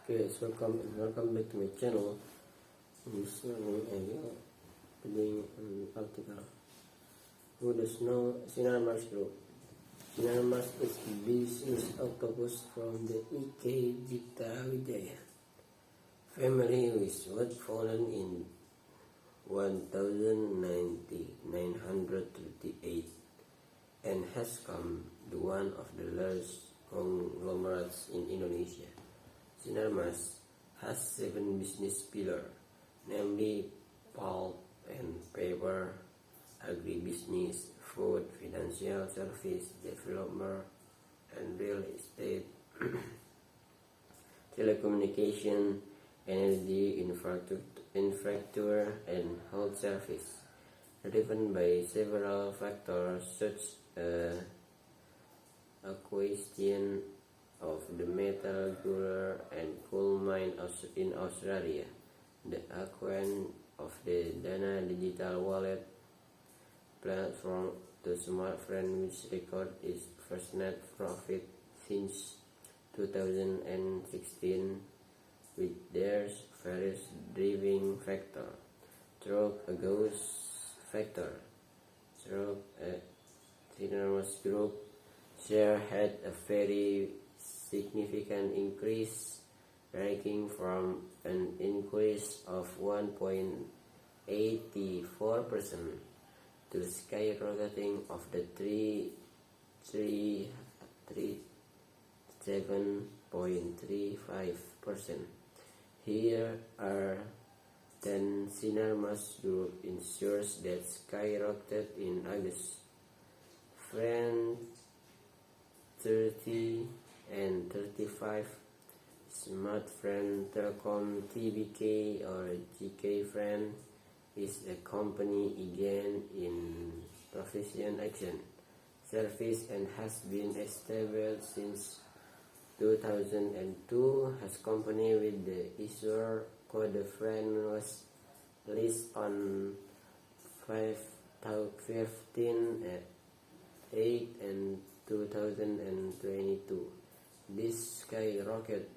Okay, so welcome back to my channel. This morning I will reading an article. Who does know Cinnamous Group? Cinnamous is a business octopus from the Ike family, which was founded in 1938 and has come to one of the largest conglomerates in Indonesia. Cinnamous has 7 business pillars, namely pulp and paper, agribusiness, food, financial service, development, and real estate, telecommunication, energy infrastructure, and health service, driven by several factors such as acquisition of the metal and coal mine in Australia, the acquisition of the Dana digital wallet platform to smartphone, which record its first net profit since 2016, with their various driving factor. Through a ghost factor, through a Cinnamous Group share had a very significant increase, ranking from an increase of 1.84% to skyrocketing of the 7.35%. Here are 10 Cinnamous Group ensures that skyrocketed in August. Friend 30 and 35, Smart Friend Telecom TBK or GK Friend is a company again in professional action service and has been established since 2002. Has company with the issuer code Friend was listed on 15 at 8 and 2022. This skyrocket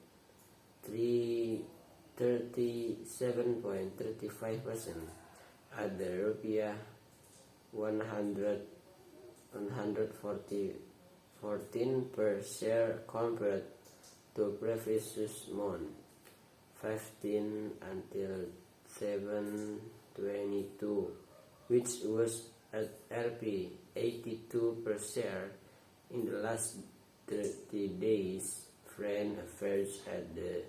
37.35% at the rupiah 114 per share compared to previous month 15 until 7/22, which was at Rp 82 per share. In the last 30 days, Friend affairs at the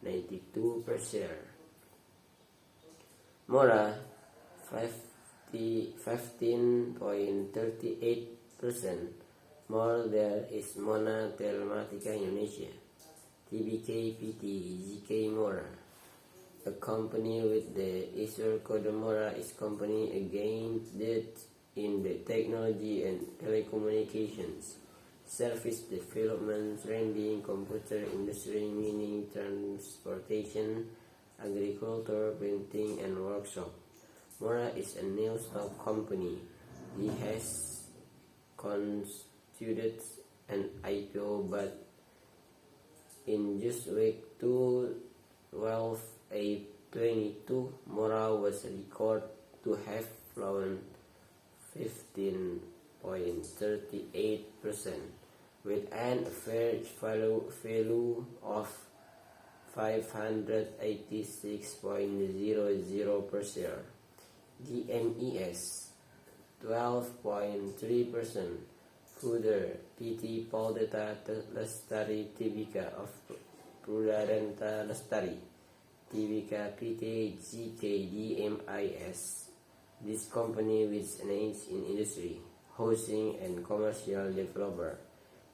92 per share. Mora 15.38%. More there is Mona Telematika Indonesia. TBK PT GK Mora. A company with the issuer code Mora is company again that in the technology and telecommunications, service development, trading, computer industry, mining, transportation, agriculture, printing, and workshop. Mora is a new stock company. He has constituted an IPO, but in just week 12/8/22, Mora was recorded to have fallen 15.38%, with an average value of 586.00 per share. GMES 12.3%. Further, PT Poldeta Lestari Tbk of Pradanta Lestari Tbk PT GKDMIS. This company with an age in industry, housing, and commercial developer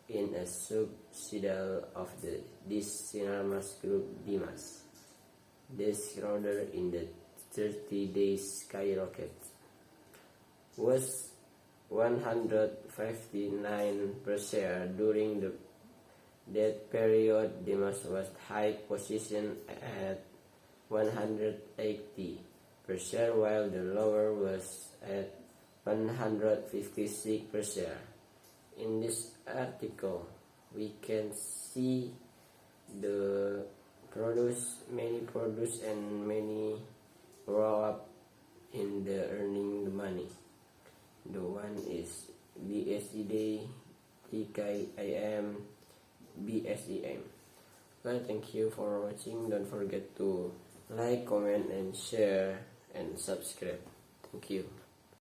in a subsidiary of this Cinnamous Group Dimas. This order in the 30 days skyrocket was 159 per share. During that period, Dimas was high position at 180 per share, while the lower was at 156 per share. In this article, we can see the many produce and many grow up in the earning the money. The one is BSED, TKIM, BSEM. Well, thank you for watching. Don't forget to like, comment, and share, and subscribe. Thank you.